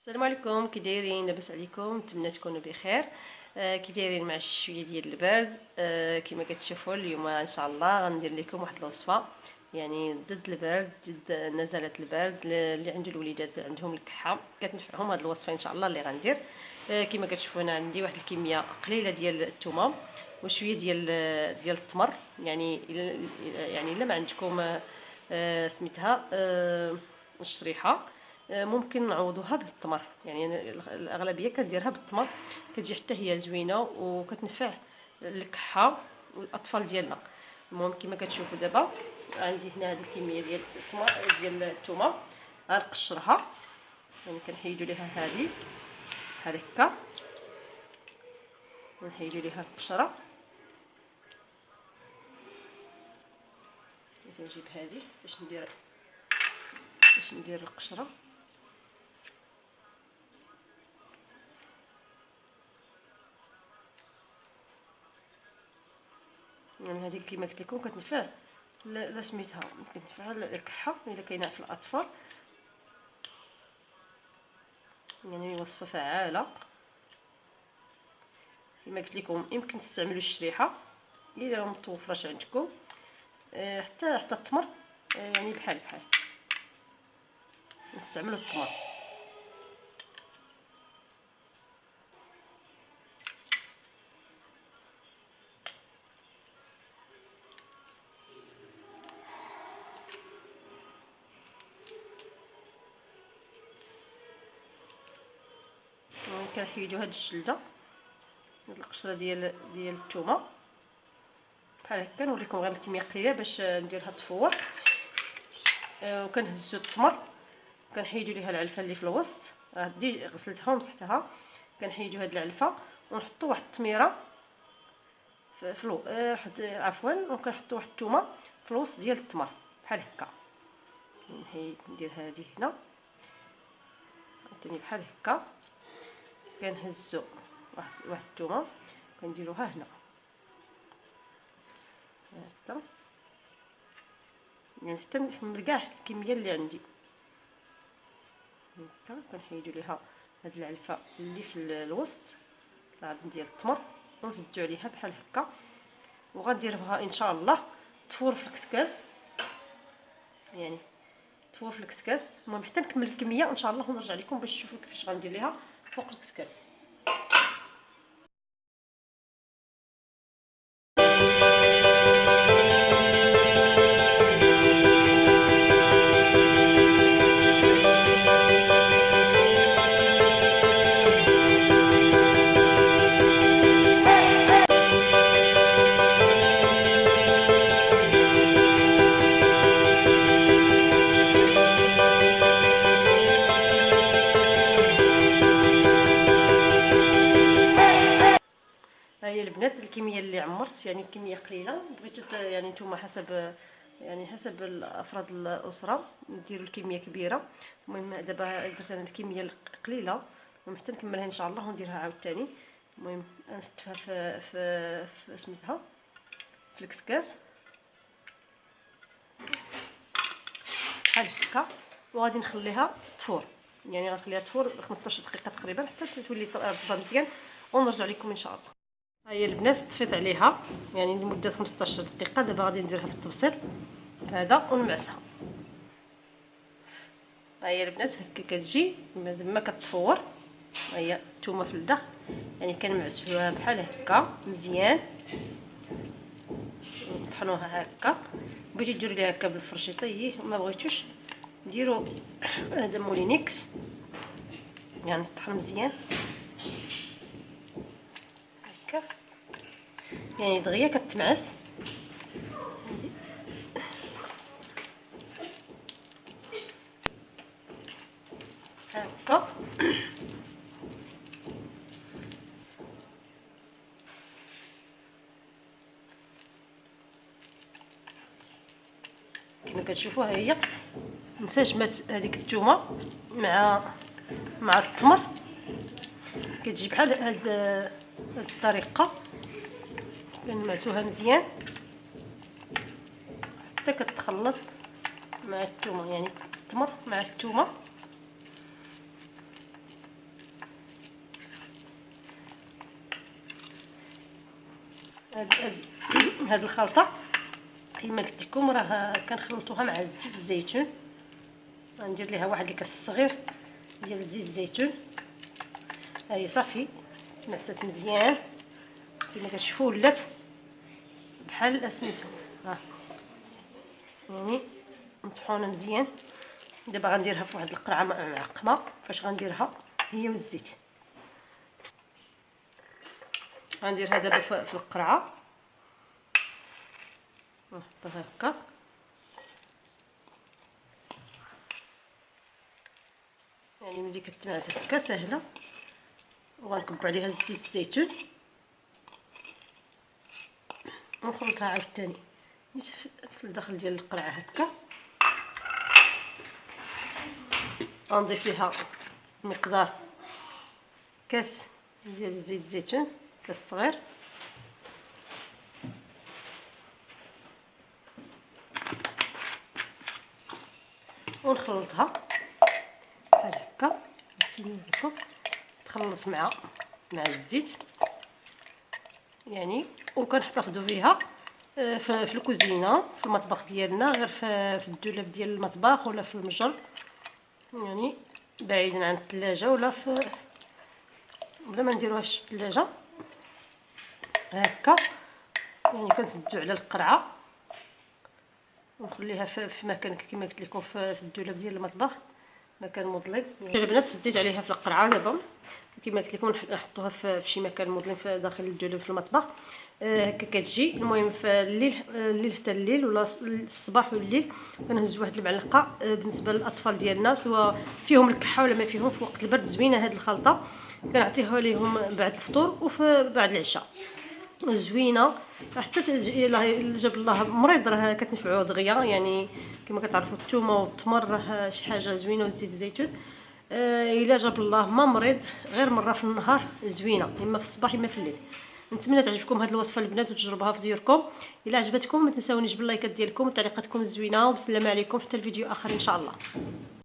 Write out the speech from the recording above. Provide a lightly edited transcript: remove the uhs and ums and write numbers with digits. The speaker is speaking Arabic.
السلام عليكم، كي دايرين؟ لاباس عليكم؟ نتمنى تكونوا بخير. كي دايرين مع شويه ديال البرد. كما كتشوفوا اليوم ان شاء الله غندير لكم واحد الوصفه يعني ضد البرد، ضد نزلات البرد اللي عند الوليدات عندهم الكحه، كتنفعهم هذه الوصفه ان شاء الله اللي غندير. كما كتشوفوا انا عندي واحد الكميه قليله ديال الثومه وشويه ديال التمر. يعني الا ما عندكم سميتها الشريحه، ممكن نعوضوها بالتمر. يعني أنا الاغلبيه كنديرها بالتمر، كتجي حتى هي زوينه وكتنفع الكحه والاطفال ديالنا. المهم كما كتشوفوا دابا عندي هنا هذه الكميه ديال التمر ديال الثومه، غنقشرها. يعني كنحيدوا ليها هذه بحال هكا، ونحيدوا ليها القشره. نجيب هذه باش ندير القشره. يعني هذه كما قلت لكم كتنفع لا سميتها، كتنفع الكحه الا كاينه في الاطفال. يعني وصفه فعاله. كما قلت لكم يمكن تستعملوا الشريحه الا ما متوفرش عندكم، حتى التمر. يعني بحال نستعملوا التمر. كنحيدوا هاد الجلده، هاد القشره ديال الثومه بحال هكا. نوريكم غير الكميه قليله باش نديرها تفور. وكنهزوا التمر، كنحيدوا ليها العلفه اللي في الوسط. هادي غسلتها ومسحتها. كنحيدوا هاد العلفه ونحطوا واحد التميره عفوا، وكنحطوا واحد الثومه في الوسط ديال التمر بحال هكا. ندير هذه هنا عاوتاني بحال هكا. كنهزوا واحد الثومه كنديروها هنا هكا، يعني حتى نحمل كاع الكميه اللي عندي هكا. كنحيدوا ليها هاد العلفه اللي في الوسط ديال التمر ونزيدوا عليها بحال هكا، وغنديرها ان شاء الله تفور في الكسكاس. يعني تفور في الكسكاس. المهم حتى نكمل الكميه ان شاء الله ونرجع لكم باش تشوفوا كيفاش غندير ليها فوق الكسكاس. هي البنات الكميه اللي عمرت، يعني كميه قليله. بغيتو يعني نتوما حسب افراد الاسره ديروا الكميه كبيره. المهم دابا درت انا الكميه القليله، المهم حتى نكملها ان شاء الله ونديرها عاوتاني. المهم نستفها في سميتها في الكسكاس بحال هكا، وغادي نخليها تفور. يعني غنخليها تفور 15 دقيقه تقريبا حتى تولي طابه مزيان، ونرجع لكم ان شاء الله. ها هي البنات طفيت عليها يعني لمده 15 دقيقه. دابا غادي نديرها في التبسيط هذا ونمعسها. ها هي البنات هكا كتجي ما كتفور. ها هي الثومه في الداخل، يعني كنمعسوها بحال هكا مزيان، نطحنوها هكا. بغيتي ديروا ليها هكا بالفرشيطه، ما بغيتوش ديروا هذا مولينيكس، يعني طحن مزيان هكا، يعني دغيا كتمعس. هكا كما كتشوفوا. ها هي انسجمت هذيك الثومه مع التمر، كتجي بحال هاد الطريقه. كنمعسوها مزيان حتى كتخلط مع الثومه، يعني التمر مع الثومه هاد الخلطه كما قلت لكم راه كنخلطوها مع زيت الزيتون. غندير ليها واحد الكاس صغير ديال زيت الزيتون. هاهي صافي تمعست مزيان كما كتشوفوا ولات بحال سميتو ها، يعني مطحونه مزيان. دابا غنديرها في واحد القرعه معقمه. فاش غنديرها هي والزيت، غنديرها دابا في القرعه نحطها هكا. يعني ملي كتنعس هكا سهله. وغنكبوا عليها زيت الزيتون ونخلطها عاوتاني في الداخل ديال القرعه هكا. غنضيف ليها مقدار كاس ديال زيت الزيتون، كاس صغير. ونخلطها بحال هكا. تخلط مع الزيت يعني. وكنحتفظوا بها في الكوزينه في المطبخ ديالنا، غير في الدولاب ديال المطبخ ولا في المجر، يعني بعيدا عن الثلاجه ولا بلا ما نديروهاش في الثلاجه هكا. يعني كنسدو على القرعه ونخليها في مكان كما قلت لكم في الدولاب ديال المطبخ، مكان مظلم. البنات سديت عليها في القرعه. دابا كما قلت لكم نحطوها في شي مكان مظلم في داخل الدولاب في المطبخ هكا كتجي. المهم في الليل حتى الليل ولا الصباح والليل كنهز واحد المعلقه. بالنسبه للاطفال ديالنا سواء فيهم الكحه ولا ما فيهم، في وقت البرد زوينه هذه الخلطه. كنعطيوها ليهم بعد الفطور وفي بعد العشاء، زوينه. حتى الا جاب الله مريض راه كتنفعو دغيا. يعني كما كتعرفوا الثومه والتمر راه شي حاجه زوينه، وزيت الزيتون. الا جاب الله ما مريض غير مره في النهار زوينه، اما في الصباح اما في الليل. نتمنى تعجبكم هذه الوصفه البنات وتجربوها في ديوركم. الا عجبتكم ما تنساونيش باللايكات ديالكم وتعليقاتكم الزوينه. وبسلامه عليكم حتى الفيديو اخر ان شاء الله.